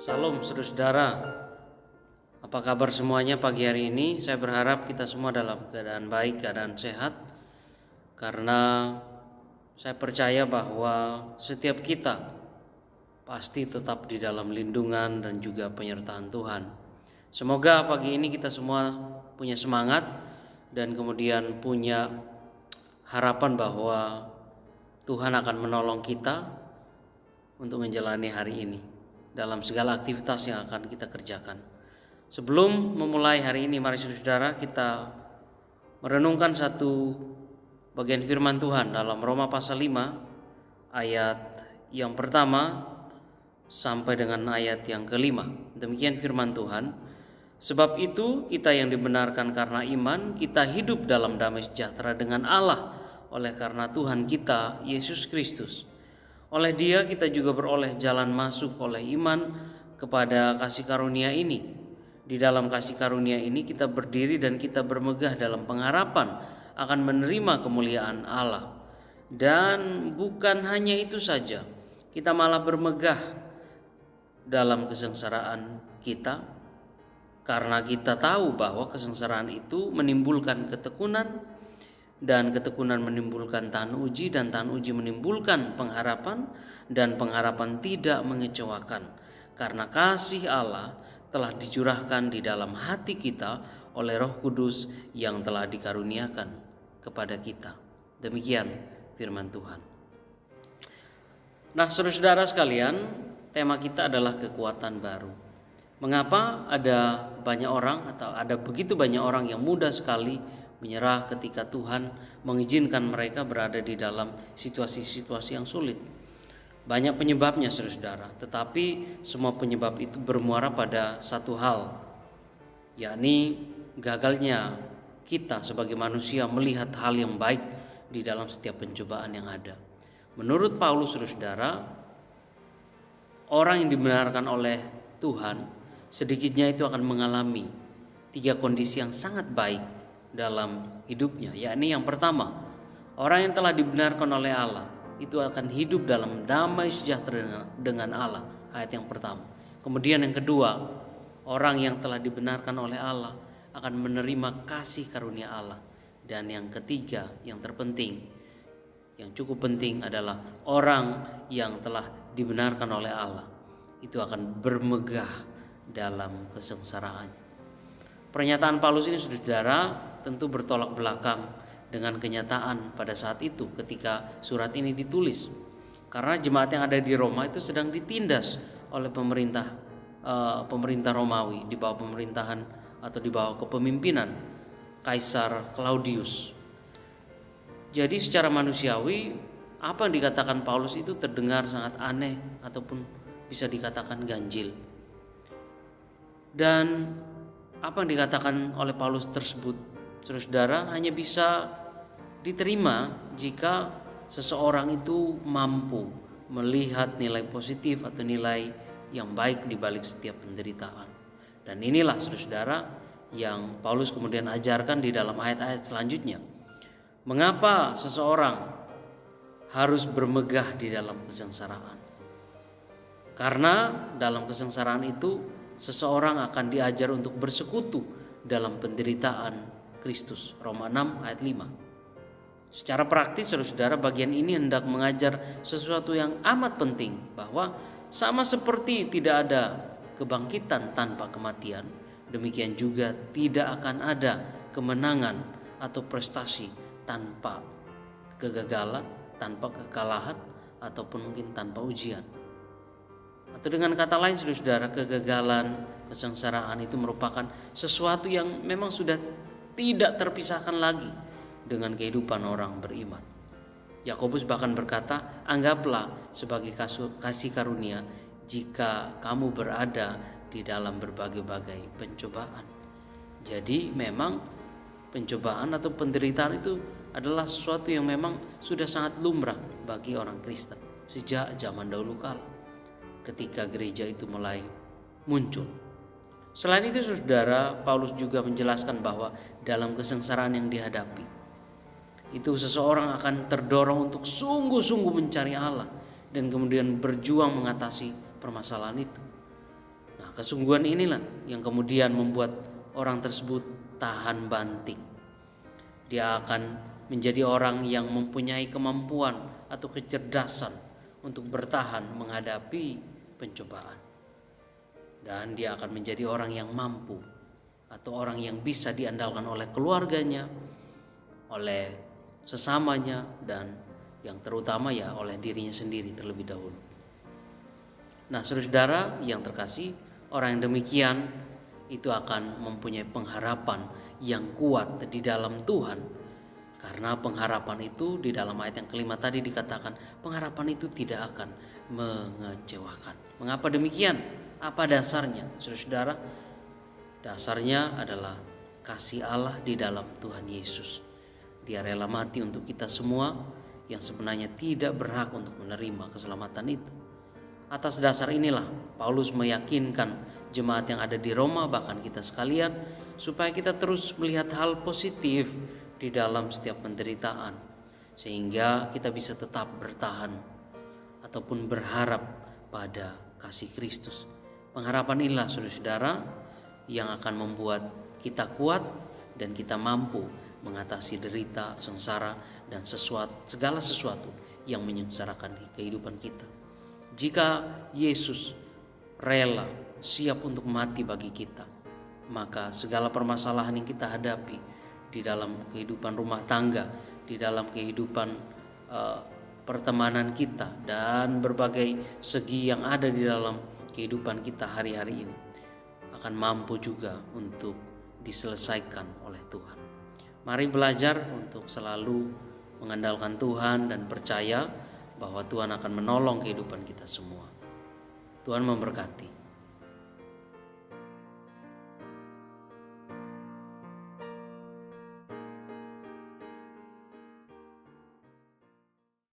Salam saudara-saudara, apa kabar semuanya pagi hari ini? Saya berharap kita semua dalam keadaan baik, keadaan sehat. Karena saya percaya bahwa setiap kita pasti tetap di dalam lindungan dan juga penyertaan Tuhan. Semoga pagi ini kita semua punya semangat dan kemudian punya harapan bahwa Tuhan akan menolong kita untuk menjalani hari ini dalam segala aktivitas yang akan kita kerjakan. Sebelum memulai hari ini, mari saudara kita merenungkan satu bagian firman Tuhan dalam Roma pasal 5 ayat yang pertama sampai dengan ayat yang kelima. Demikian firman Tuhan. Sebab itu kita yang dibenarkan karena iman, kita hidup dalam damai sejahtera dengan Allah oleh karena Tuhan kita Yesus Kristus. Oleh Dia kita juga beroleh jalan masuk oleh iman kepada kasih karunia ini. Di dalam kasih karunia ini kita berdiri dan kita bermegah dalam pengharapan akan menerima kemuliaan Allah. Dan bukan hanya itu saja, kita malah bermegah dalam kesengsaraan kita, karena kita tahu bahwa kesengsaraan itu menimbulkan ketekunan, dan ketekunan menimbulkan tahan uji, dan tahan uji menimbulkan pengharapan, dan pengharapan tidak mengecewakan, karena kasih Allah telah dicurahkan di dalam hati kita oleh Roh Kudus yang telah dikaruniakan kepada kita. Demikian firman Tuhan. Nah, saudara-saudara sekalian, tema kita adalah kekuatan baru. Mengapa ada banyak orang atau ada begitu banyak orang yang mudah sekali menyerah ketika Tuhan mengizinkan mereka berada di dalam situasi-situasi yang sulit? Banyak penyebabnya saudara, tetapi semua penyebab itu bermuara pada satu hal, yakni gagalnya kita sebagai manusia melihat hal yang baik di dalam setiap pencobaan yang ada. Menurut Paulus saudara, orang yang dibenarkan oleh Tuhan sedikitnya itu akan mengalami 3 kondisi yang sangat baik dalam hidupnya, yakni yang pertama, orang yang telah dibenarkan oleh Allah itu akan hidup dalam damai sejahtera dengan Allah, ayat yang pertama. Kemudian yang kedua, orang yang telah dibenarkan oleh Allah akan menerima kasih karunia Allah. Dan yang ketiga, yang terpenting, yang cukup penting adalah orang yang telah dibenarkan oleh Allah itu akan bermegah dalam kesengsaraan. Pernyataan Paulus ini saudara tentu bertolak belakang dengan kenyataan pada saat itu ketika surat ini ditulis. Karena jemaat yang ada di Roma itu sedang ditindas oleh pemerintah Romawi di bawah pemerintahan atau di bawah kepemimpinan Kaisar Claudius. Jadi secara manusiawi apa yang dikatakan Paulus itu terdengar sangat aneh ataupun bisa dikatakan ganjil. Dan apa yang dikatakan oleh Paulus tersebut, saudara, hanya bisa diterima jika seseorang itu mampu melihat nilai positif atau nilai yang baik di balik setiap penderitaan. Dan inilah saudara yang Paulus kemudian ajarkan di dalam ayat-ayat selanjutnya. Mengapa seseorang harus bermegah di dalam kesengsaraan? Karena dalam kesengsaraan itu seseorang akan diajar untuk bersekutu dalam penderitaan Kristus. Roma 6 ayat 5. Secara praktis saudara, bagian ini hendak mengajar sesuatu yang amat penting, bahwa sama seperti tidak ada kebangkitan tanpa kematian, demikian juga tidak akan ada kemenangan atau prestasi tanpa kegagalan, tanpa kekalahan, ataupun mungkin tanpa ujian. Atau dengan kata lain saudara, kegagalan, kesengsaraan itu merupakan sesuatu yang memang sudah tidak terpisahkan lagi dengan kehidupan orang beriman. Yakobus bahkan berkata, anggaplah sebagai kasih karunia jika kamu berada di dalam berbagai-bagai pencobaan. Jadi memang pencobaan atau penderitaan itu adalah sesuatu yang memang sudah sangat lumrah bagi orang Kristen sejak zaman dahulu kala, ketika gereja itu mulai muncul. Selain itu saudara, Paulus juga menjelaskan bahwa dalam kesengsaraan yang dihadapi itu seseorang akan terdorong untuk sungguh-sungguh mencari Allah dan kemudian berjuang mengatasi permasalahan itu. Nah, kesungguhan inilah yang kemudian membuat orang tersebut tahan banting. Dia akan menjadi orang yang mempunyai kemampuan atau kecerdasan untuk bertahan menghadapi pencobaan. Dan dia akan menjadi orang yang mampu atau orang yang bisa diandalkan oleh keluarganya, oleh sesamanya, dan yang terutama ya oleh dirinya sendiri terlebih dahulu. Nah, saudara yang terkasih, orang yang demikian itu akan mempunyai pengharapan yang kuat di dalam Tuhan. Karena pengharapan itu di dalam ayat yang kelima tadi dikatakan pengharapan itu tidak akan mengecewakan. Mengapa demikian? Apa dasarnya? Saudara, dasarnya adalah kasih Allah di dalam Tuhan Yesus. Dia rela mati untuk kita semua yang sebenarnya tidak berhak untuk menerima keselamatan itu. Atas dasar inilah Paulus meyakinkan jemaat yang ada di Roma, bahkan kita sekalian, supaya kita terus melihat hal positif di dalam setiap penderitaan, sehingga kita bisa tetap bertahan ataupun berharap pada kasih Kristus. Pengharapan inilah saudara yang akan membuat kita kuat dan kita mampu mengatasi derita, sengsara, dan segala sesuatu yang menyengsarakan kehidupan kita. Jika Yesus rela siap untuk mati bagi kita, maka segala permasalahan yang kita hadapi di dalam kehidupan rumah tangga, di dalam kehidupan pertemanan kita, dan berbagai segi yang ada di dalam kehidupan kita hari-hari ini akan mampu juga untuk diselesaikan oleh Tuhan. Mari belajar untuk selalu mengandalkan Tuhan dan percaya bahwa Tuhan akan menolong kehidupan kita semua. Tuhan memberkati.